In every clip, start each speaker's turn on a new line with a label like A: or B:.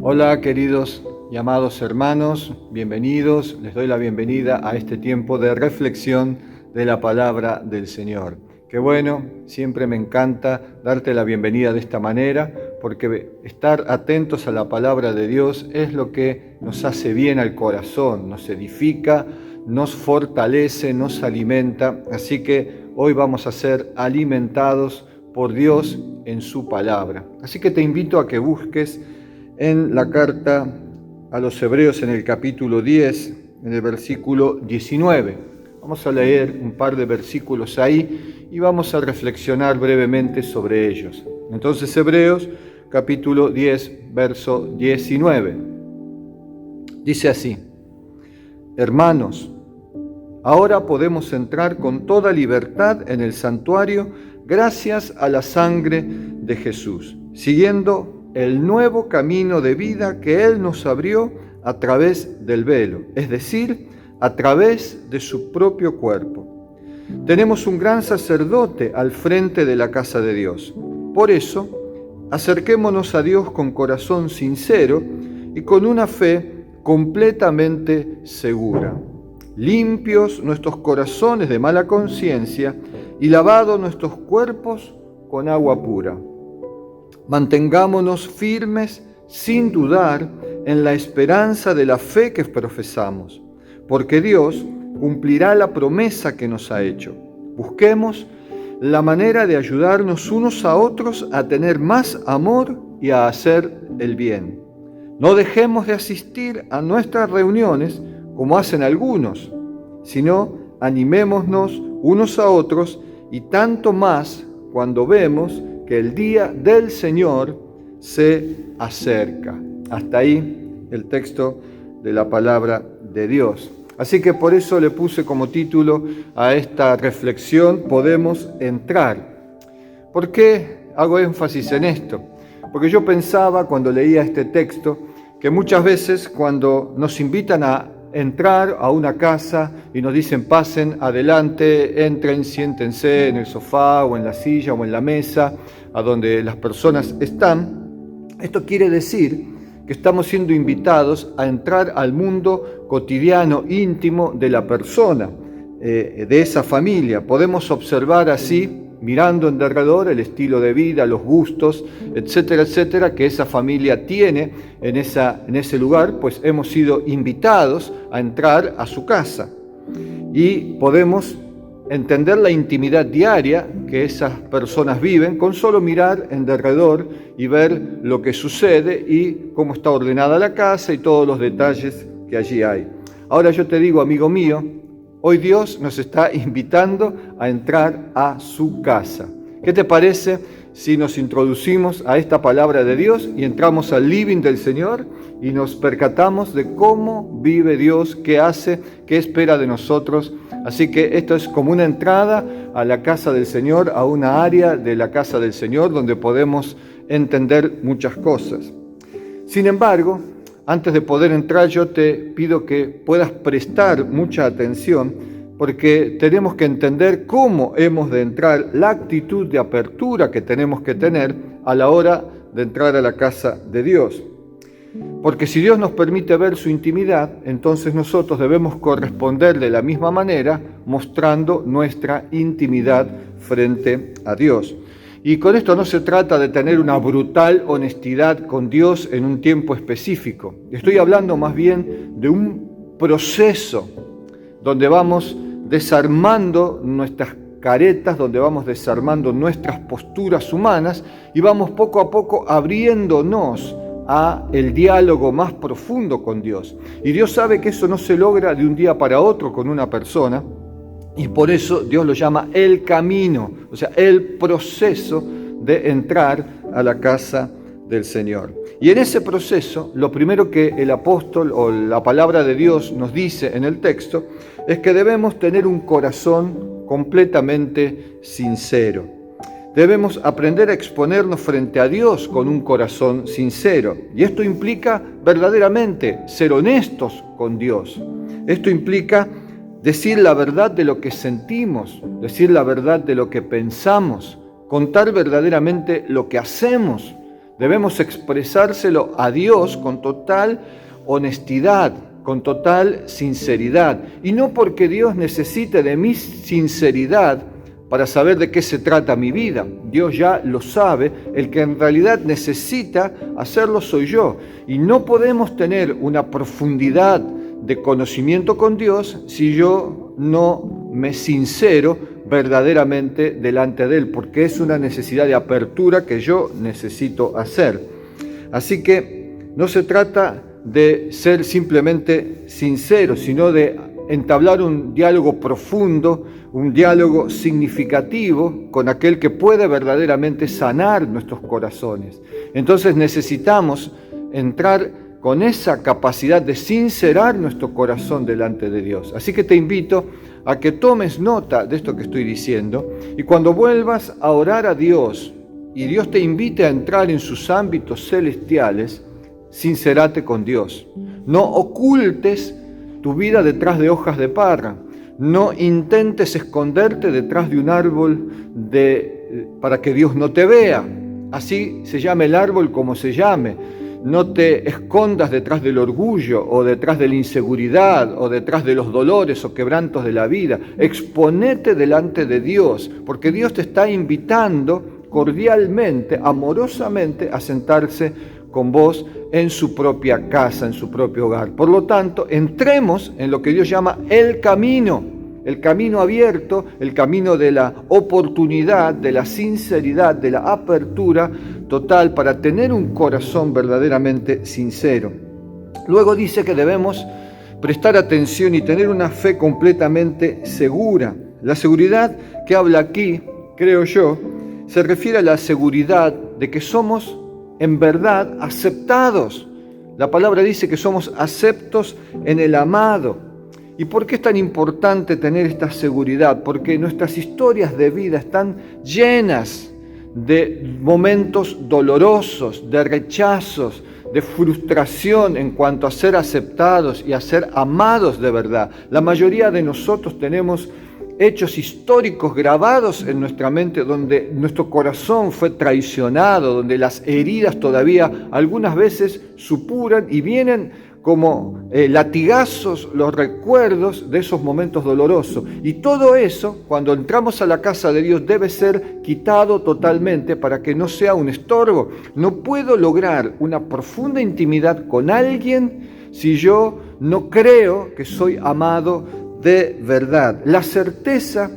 A: Hola queridos y amados hermanos, bienvenidos. Les doy la bienvenida a este tiempo de reflexión de la palabra del Señor. Qué bueno, siempre me encanta darte la bienvenida de esta manera, porque estar atentos a la palabra de Dios es lo que nos hace bien al corazón, nos edifica, nos fortalece, nos alimenta. Así que hoy vamos a ser alimentados por Dios en su palabra. Así que te invito a que busques en la carta a los Hebreos en el capítulo 10, en el versículo 19. Vamos a leer un par de versículos ahí y vamos a reflexionar brevemente sobre ellos. Entonces, Hebreos capítulo 10, verso 19. Dice así: Hermanos, ahora podemos entrar con toda libertad en el santuario gracias a la sangre de Jesús, siguiendo el nuevo camino de vida que Él nos abrió a través del velo, es decir, a través de su propio cuerpo. Tenemos un gran sacerdote al frente de la casa de Dios. Por eso, acerquémonos a Dios con corazón sincero y con una fe completamente segura. Limpios nuestros corazones de mala conciencia y lavados nuestros cuerpos con agua pura. Mantengámonos firmes sin dudar en la esperanza de la fe que profesamos, porque Dios cumplirá la promesa que nos ha hecho. Busquemos la manera de ayudarnos unos a otros a tener más amor y a hacer el bien. No dejemos de asistir a nuestras reuniones como hacen algunos, sino animémonos unos a otros y tanto más cuando vemos que el día del Señor se acerca. Hasta ahí el texto de la palabra de Dios. Así que por eso le puse como título a esta reflexión: podemos entrar. ¿Por qué hago énfasis en esto? Porque yo pensaba cuando leía este texto que muchas veces cuando nos invitan a entrar a una casa y nos dicen pasen adelante, entren, siéntense en el sofá o en la silla o en la mesa a donde las personas están, esto quiere decir que estamos siendo invitados a entrar al mundo cotidiano, íntimo de la persona, de esa familia. Podemos observar así, mirando en derredor, el estilo de vida, los gustos, etcétera, etcétera, que esa familia tiene en ese lugar, pues hemos sido invitados a entrar a su casa. Y podemos entender la intimidad diaria que esas personas viven con solo mirar en derredor y ver lo que sucede y cómo está ordenada la casa y todos los detalles que allí hay. Ahora yo te digo, amigo mío, hoy Dios nos está invitando a entrar a su casa. ¿Qué te parece si nos introducimos a esta palabra de Dios y entramos al living del Señor y nos percatamos de cómo vive Dios, qué hace, qué espera de nosotros? Así que esto es como una entrada a la casa del Señor, a una área de la casa del Señor donde podemos entender muchas cosas. Sin embargo, antes de poder entrar, yo te pido que puedas prestar mucha atención, porque tenemos que entender cómo hemos de entrar, la actitud de apertura que tenemos que tener a la hora de entrar a la casa de Dios. Porque si Dios nos permite ver su intimidad, entonces nosotros debemos corresponder de la misma manera, mostrando nuestra intimidad frente a Dios. Y con esto no se trata de tener una brutal honestidad con Dios en un tiempo específico. Estoy hablando más bien de un proceso donde vamos desarmando nuestras caretas, donde vamos desarmando nuestras posturas humanas y vamos poco a poco abriéndonos a el diálogo más profundo con Dios. Y Dios sabe que eso no se logra de un día para otro con una persona, y por eso Dios lo llama el camino, o sea, el proceso de entrar a la casa del Señor. Y en ese proceso, lo primero que el apóstol o la palabra de Dios nos dice en el texto es que debemos tener un corazón completamente sincero. Debemos aprender a exponernos frente a Dios con un corazón sincero. Y esto implica verdaderamente ser honestos con Dios. Esto implica decir la verdad de lo que sentimos, decir la verdad de lo que pensamos, contar verdaderamente lo que hacemos, Debemos expresárselo a Dios con total honestidad, con total sinceridad. Y no porque Dios necesite de mi sinceridad para saber de qué se trata mi vida. Dios ya lo sabe. El que en realidad necesita hacerlo soy yo. Y no podemos tener una profundidad de conocimiento con Dios si yo no me sincero verdaderamente delante de Él, porque es una necesidad de apertura que yo necesito hacer. Así que no se trata de ser simplemente sincero, sino de entablar un diálogo profundo, un diálogo significativo con aquel que puede verdaderamente sanar nuestros corazones. Entonces necesitamos entrar con esa capacidad de sincerar nuestro corazón delante de Dios. Así que te invito a que tomes nota de esto que estoy diciendo y cuando vuelvas a orar a Dios y Dios te invite a entrar en sus ámbitos celestiales, sincerate con Dios. No ocultes tu vida detrás de hojas de parra. No intentes esconderte detrás de un árbol para que Dios no te vea. Así se llame el árbol como se llame. No te escondas detrás del orgullo o detrás de la inseguridad o detrás de los dolores o quebrantos de la vida. Exponete delante de Dios, porque Dios te está invitando cordialmente, amorosamente, a sentarse con vos en su propia casa, en su propio hogar. Por lo tanto, entremos en lo que Dios llama el camino abierto, el camino de la oportunidad, de la sinceridad, de la apertura total para tener un corazón verdaderamente sincero. Luego dice que debemos prestar atención y tener una fe completamente segura. La seguridad que habla aquí, creo yo, se refiere a la seguridad de que somos en verdad aceptados. La palabra dice que somos aceptos en el amado. ¿Y por qué es tan importante tener esta seguridad? Porque nuestras historias de vida están llenas de momentos dolorosos, de rechazos, de frustración en cuanto a ser aceptados y a ser amados de verdad. La mayoría de nosotros tenemos hechos históricos grabados en nuestra mente donde nuestro corazón fue traicionado, donde las heridas todavía algunas veces supuran y vienen como latigazos los recuerdos de esos momentos dolorosos. Y todo eso, cuando entramos a la casa de Dios, debe ser quitado totalmente para que no sea un estorbo. No puedo lograr una profunda intimidad con alguien si yo no creo que soy amado de verdad. La certeza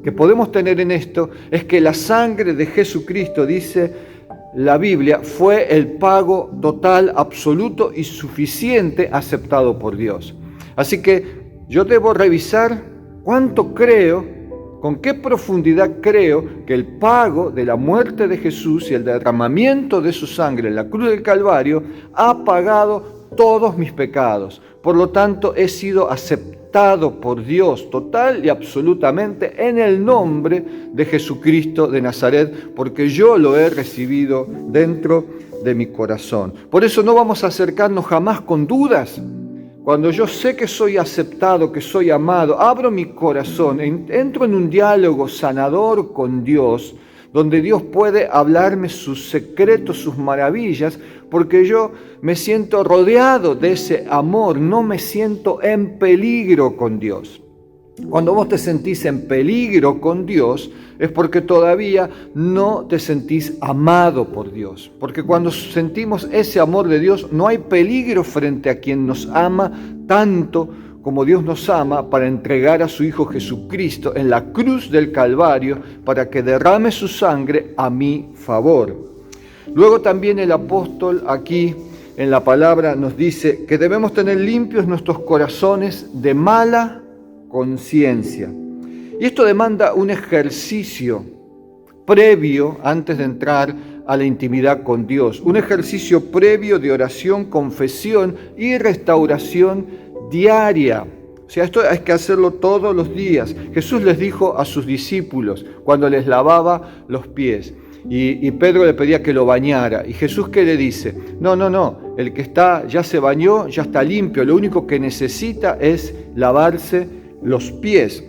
A: que podemos tener en esto es que la sangre de Jesucristo, dice la Biblia, fue el pago total, absoluto y suficiente aceptado por Dios. Así que yo debo revisar cuánto creo, con qué profundidad creo que el pago de la muerte de Jesús y el derramamiento de su sangre en la cruz del Calvario ha pagado todos mis pecados. Por lo tanto, he sido aceptado por Dios total y absolutamente en el nombre de Jesucristo de Nazaret, porque yo lo he recibido dentro de mi corazón. Por eso no vamos a acercarnos jamás con dudas. Cuando yo sé que soy aceptado, que soy amado, abro mi corazón, entro en un diálogo sanador con Dios, donde Dios puede hablarme sus secretos, sus maravillas, porque yo me siento rodeado de ese amor, no me siento en peligro con Dios. Cuando vos te sentís en peligro con Dios, es porque todavía no te sentís amado por Dios. Porque cuando sentimos ese amor de Dios, no hay peligro frente a quien nos ama tanto como Dios nos ama, para entregar a su Hijo Jesucristo en la cruz del Calvario para que derrame su sangre a mi favor. Luego también el apóstol aquí en la palabra nos dice que debemos tener limpios nuestros corazones de mala conciencia. Y esto demanda un ejercicio previo antes de entrar a la intimidad con Dios, un ejercicio previo de oración, confesión y restauración diaria. O sea, esto hay que hacerlo todos los días. Jesús les dijo a sus discípulos cuando les lavaba los pies y Pedro le pedía que lo bañara. ¿Y Jesús qué le dice? No, el que ya se bañó, ya está limpio. Lo único que necesita es lavarse los pies.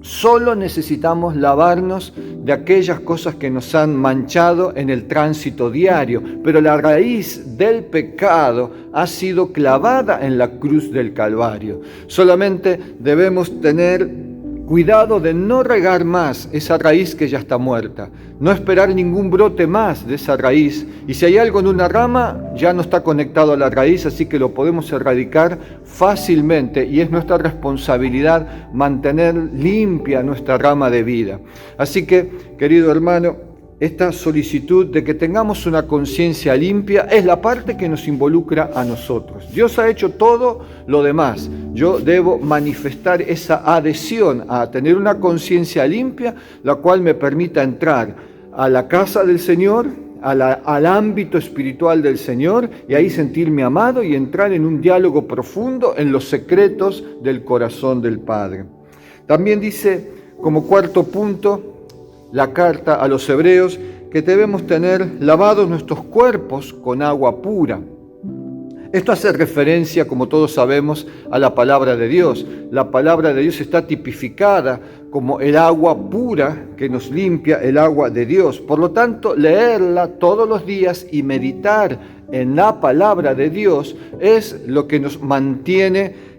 A: Solo necesitamos lavarnos de aquellas cosas que nos han manchado en el tránsito diario, pero la raíz del pecado ha sido clavada en la cruz del Calvario. Solamente debemos tener cuidado de no regar más esa raíz que ya está muerta, no esperar ningún brote más de esa raíz. Y si hay algo en una rama, ya no está conectado a la raíz, así que lo podemos erradicar fácilmente y es nuestra responsabilidad mantener limpia nuestra rama de vida. Así que, querido hermano, esta solicitud de que tengamos una conciencia limpia es la parte que nos involucra a nosotros. Dios ha hecho todo lo demás. Yo debo manifestar esa adhesión a tener una conciencia limpia, la cual me permita entrar a la casa del Señor, al ámbito espiritual del Señor, y ahí sentirme amado y entrar en un diálogo profundo en los secretos del corazón del Padre. También dice, como cuarto punto, la carta a los hebreos, que debemos tener lavados nuestros cuerpos con agua pura. Esto hace referencia, como todos sabemos, a la palabra de Dios. La palabra de Dios está tipificada como el agua pura que nos limpia, el agua de Dios. Por lo tanto, leerla todos los días y meditar en la palabra de Dios es lo que nos mantiene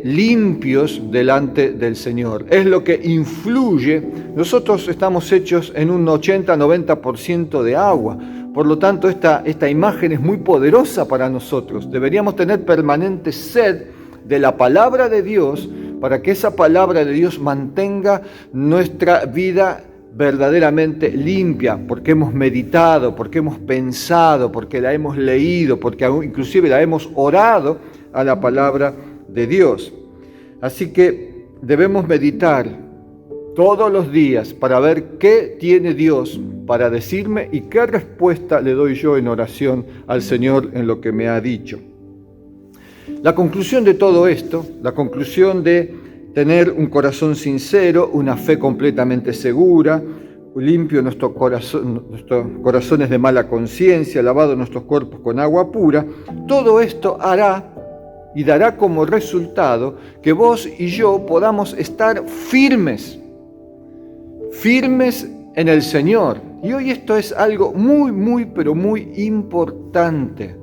A: limpios delante del Señor. Es lo que influye. Nosotros estamos hechos en un 80-90% de agua. Por lo tanto, esta imagen es muy poderosa para nosotros. Deberíamos tener permanente sed de la palabra de Dios para que esa palabra de Dios mantenga nuestra vida verdaderamente limpia, porque hemos meditado, porque hemos pensado, porque la hemos leído, porque inclusive la hemos orado a la palabra de Dios. Así que debemos meditar todos los días para ver qué tiene Dios para decirme y qué respuesta le doy yo en oración al Señor en lo que me ha dicho. La conclusión de todo esto, la conclusión de tener un corazón sincero, una fe completamente segura, limpio nuestros corazones de mala conciencia, lavado nuestros cuerpos con agua pura, todo esto hará y dará como resultado que vos y yo podamos estar firmes en el Señor. Y hoy esto es algo pero muy importante.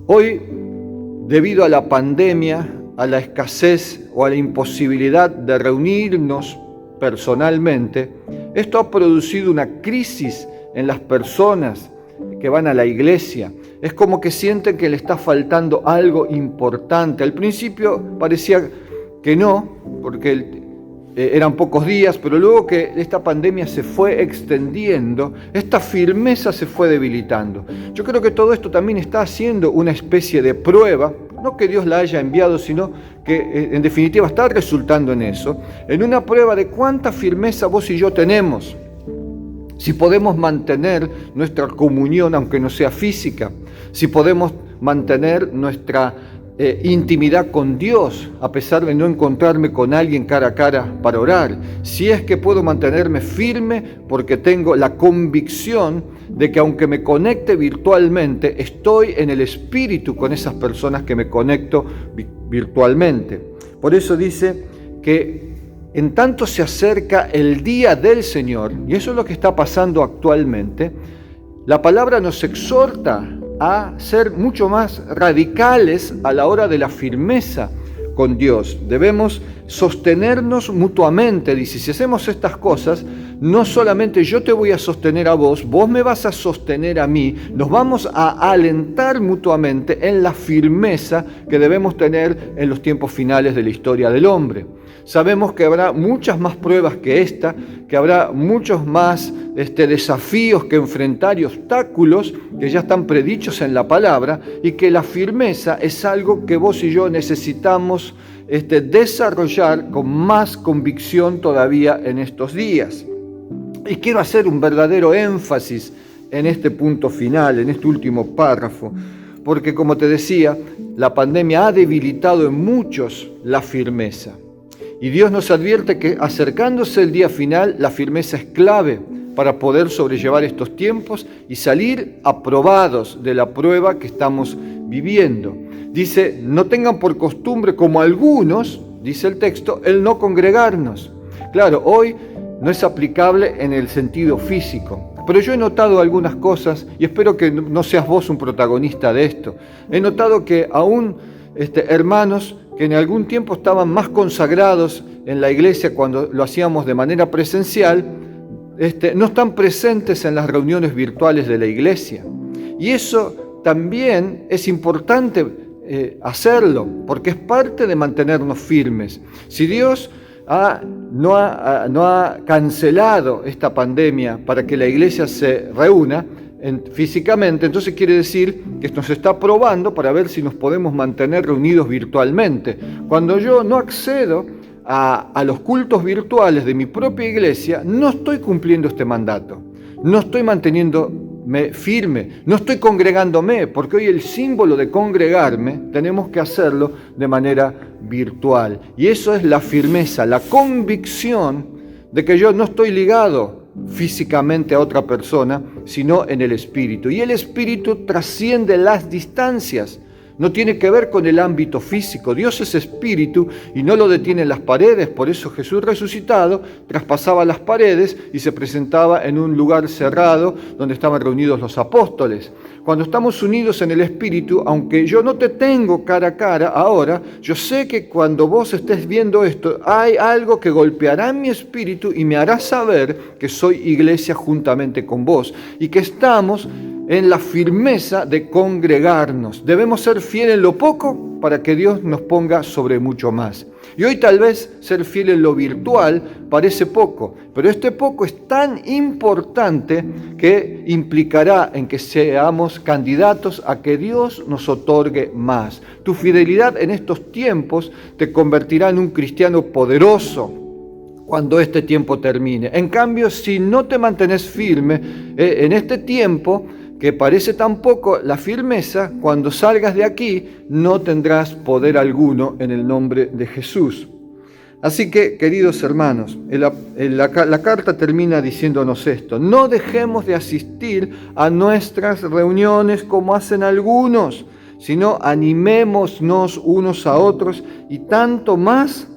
A: Hoy, debido a la pandemia, a la escasez o a la imposibilidad de reunirnos personalmente, esto ha producido una crisis en las personas que van a la iglesia. Es como que sienten que le está faltando algo importante. Al principio parecía que no, porque eran pocos días, pero luego que esta pandemia se fue extendiendo, esta firmeza se fue debilitando. Yo creo que todo esto también está haciendo una especie de prueba, no que Dios la haya enviado, sino que en definitiva está resultando en eso, en una prueba de cuánta firmeza vos y yo tenemos. Si podemos mantener nuestra comunión, aunque no sea física, si podemos mantener nuestra intimidad con Dios, a pesar de no encontrarme con alguien cara a cara para orar, si es que puedo mantenerme firme porque tengo la convicción de que aunque me conecte virtualmente, estoy en el espíritu con esas personas que me conecto virtualmente. Por eso dice que en tanto se acerca el día del Señor, y eso es lo que está pasando actualmente, la palabra nos exhorta a ser mucho más radicales a la hora de la firmeza con Dios. Debemos sostenernos mutuamente. Dice, si hacemos estas cosas, no solamente yo te voy a sostener a vos, vos me vas a sostener a mí, nos vamos a alentar mutuamente en la firmeza que debemos tener en los tiempos finales de la historia del hombre. Sabemos que habrá muchas más pruebas que esta, que habrá muchos más desafíos que enfrentar y obstáculos que ya están predichos en la palabra, y que la firmeza es algo que vos y yo necesitamos desarrollar con más convicción todavía en estos días. Y quiero hacer un verdadero énfasis en este punto final, en este último párrafo, porque como te decía, la pandemia ha debilitado en muchos la firmeza. Y Dios nos advierte que acercándose el día final, la firmeza es clave para poder sobrellevar estos tiempos y salir aprobados de la prueba que estamos viviendo. Dice, no tengan por costumbre como algunos, dice el texto, el no congregarnos. Claro, hoy no es aplicable en el sentido físico, pero yo he notado algunas cosas y espero que no seas vos un protagonista de esto. He notado que aún hermanos que en algún tiempo estaban más consagrados en la iglesia cuando lo hacíamos de manera presencial, no están presentes en las reuniones virtuales de la iglesia. Y eso también es importante hacerlo, porque es parte de mantenernos firmes. Si Dios no ha cancelado esta pandemia para que la iglesia se reúna físicamente, entonces quiere decir que nos está probando para ver si nos podemos mantener reunidos virtualmente. Cuando yo no accedo a los cultos virtuales de mi propia iglesia, no estoy cumpliendo este mandato, no estoy manteniéndome firme, no estoy congregándome, porque hoy el símbolo de congregarme tenemos que hacerlo de manera virtual. Y eso es la firmeza, la convicción de que yo no estoy ligado físicamente a otra persona, sino en el Espíritu. Y el Espíritu trasciende las distancias. No tiene que ver con el ámbito físico. Dios es espíritu y no lo detienen las paredes. Por eso Jesús resucitado traspasaba las paredes y se presentaba en un lugar cerrado donde estaban reunidos los apóstoles. Cuando estamos unidos en el espíritu, aunque yo no te tengo cara a cara ahora, yo sé que cuando vos estés viendo esto, hay algo que golpeará en mi espíritu y me hará saber que soy iglesia juntamente con vos y que estamos en la firmeza de congregarnos. Debemos ser fieles en lo poco para que Dios nos ponga sobre mucho más. Y hoy tal vez ser fiel en lo virtual parece poco, pero este poco es tan importante que implicará en que seamos candidatos a que Dios nos otorgue más. Tu fidelidad en estos tiempos te convertirá en un cristiano poderoso cuando este tiempo termine. En cambio, si no te mantienes firme en este tiempo, que parece tan poco, la firmeza, cuando salgas de aquí, no tendrás poder alguno en el nombre de Jesús. Así que, queridos hermanos, la carta termina diciéndonos esto: no dejemos de asistir a nuestras reuniones como hacen algunos, sino animémonos unos a otros, y tanto más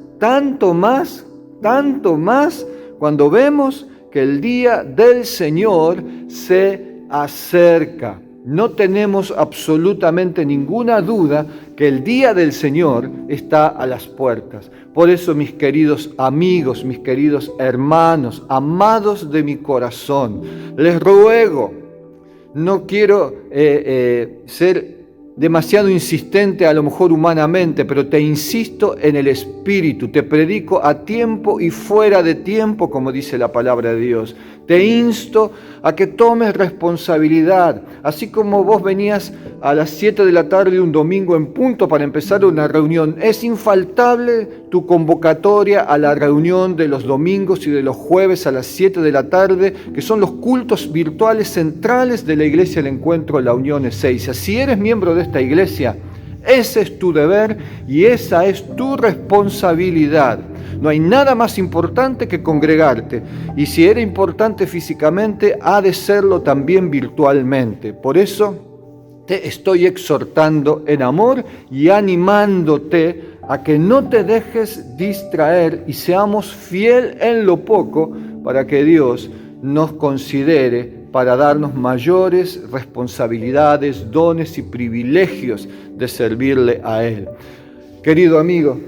A: cuando vemos que el día del Señor se acerca. No tenemos absolutamente ninguna duda que el día del Señor está a las puertas. Por eso, mis queridos amigos, mis queridos hermanos, amados de mi corazón, les ruego, no quiero ser demasiado insistente a lo mejor humanamente, pero te insisto en el Espíritu, te predico a tiempo y fuera de tiempo, como dice la palabra de Dios. Te insto a que tomes responsabilidad, así como vos venías a las 7 de la tarde un domingo en punto para empezar una reunión. Es infaltable tu convocatoria a la reunión de los domingos y de los jueves a las 7 de la tarde, que son los cultos virtuales centrales de la Iglesia del Encuentro de la Unión Ezeiza. Si eres miembro de esta iglesia, ese es tu deber y esa es tu responsabilidad. No hay nada más importante que congregarte, y si era importante físicamente, ha de serlo también virtualmente. Por eso te estoy exhortando en amor y animándote a que no te dejes distraer y seamos fiel en lo poco para que Dios nos considere para darnos mayores responsabilidades, dones y privilegios de servirle a Él. Querido amigo,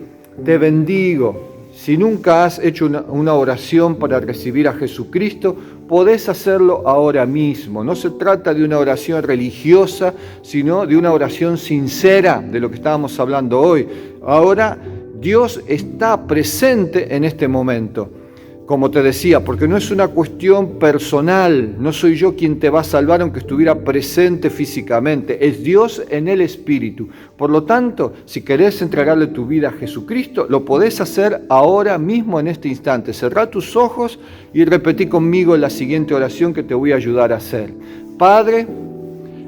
A: te bendigo. Si nunca has hecho una oración para recibir a Jesucristo, podés hacerlo ahora mismo. No se trata de una oración religiosa, sino de una oración sincera, de lo que estábamos hablando hoy. Ahora Dios está presente en este momento. Como te decía, porque no es una cuestión personal, no soy yo quien te va a salvar aunque estuviera presente físicamente, es Dios en el Espíritu. Por lo tanto, si querés entregarle tu vida a Jesucristo, lo podés hacer ahora mismo en este instante. Cerrá tus ojos y repetí conmigo la siguiente oración que te voy a ayudar a hacer. Padre,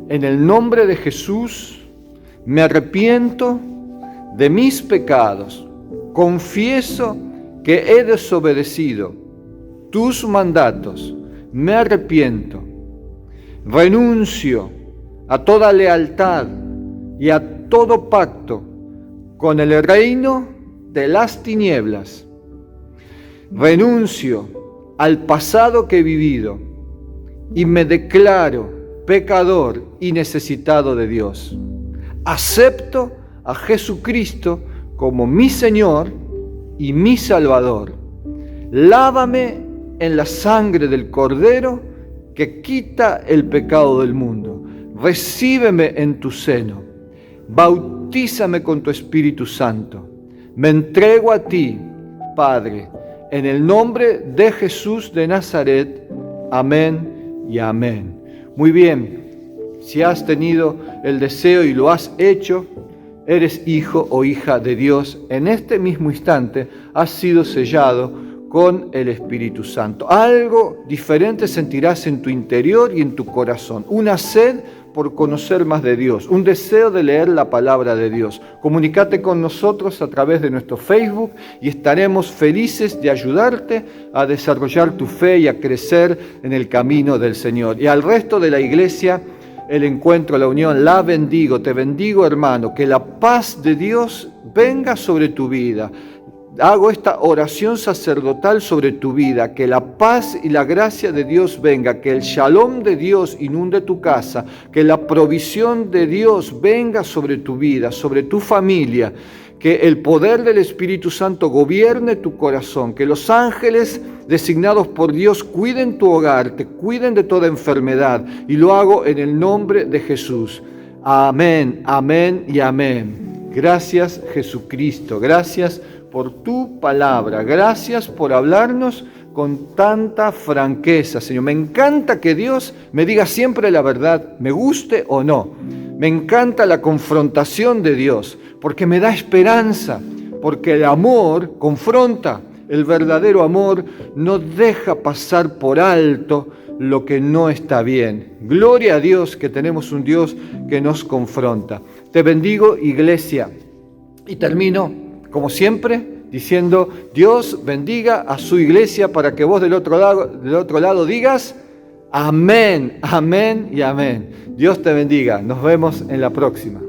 A: en el nombre de Jesús, me arrepiento de mis pecados, confieso que he desobedecido tus mandatos, me arrepiento, renuncio a toda lealtad y a todo pacto con el reino de las tinieblas. Renuncio al pasado que he vivido y me declaro pecador y necesitado de Dios. Acepto a Jesucristo como mi Señor y mi Salvador. Lávame en la sangre del Cordero que quita el pecado del mundo. Recíbeme en tu seno. Bautízame con tu Espíritu Santo. Me entrego a ti, Padre, en el nombre de Jesús de Nazaret. Amén y amén. Muy bien, si has tenido el deseo y lo has hecho, eres hijo o hija de Dios. En este mismo instante has sido sellado con el Espíritu Santo. Algo diferente sentirás en tu interior y en tu corazón. Una sed por conocer más de Dios, un deseo de leer la palabra de Dios. Comunícate con nosotros a través de nuestro Facebook y estaremos felices de ayudarte a desarrollar tu fe y a crecer en el camino del Señor. Y al resto de la iglesia, el encuentro, la unión, la bendigo. Te bendigo, hermano, que la paz de Dios venga sobre tu vida. Hago esta oración sacerdotal sobre tu vida, que la paz y la gracia de Dios venga, que el shalom de Dios inunde tu casa, que la provisión de Dios venga sobre tu vida, sobre tu familia, que el poder del Espíritu Santo gobierne tu corazón, que los ángeles designados por Dios cuiden tu hogar, te cuiden de toda enfermedad, y lo hago en el nombre de Jesús. Amén, amén y amén. Gracias, Jesucristo, gracias por tu palabra. Gracias por hablarnos con tanta franqueza, Señor. Me encanta que Dios me diga siempre la verdad, me guste o no. Me encanta la confrontación de Dios, porque me da esperanza, porque el amor confronta. El verdadero amor no deja pasar por alto lo que no está bien. Gloria a Dios que tenemos un Dios que nos confronta. Te bendigo, iglesia. Y termino, como siempre, diciendo: Dios bendiga a su iglesia, para que vos del otro lado digas amén, amén y amén. Dios te bendiga. Nos vemos en la próxima.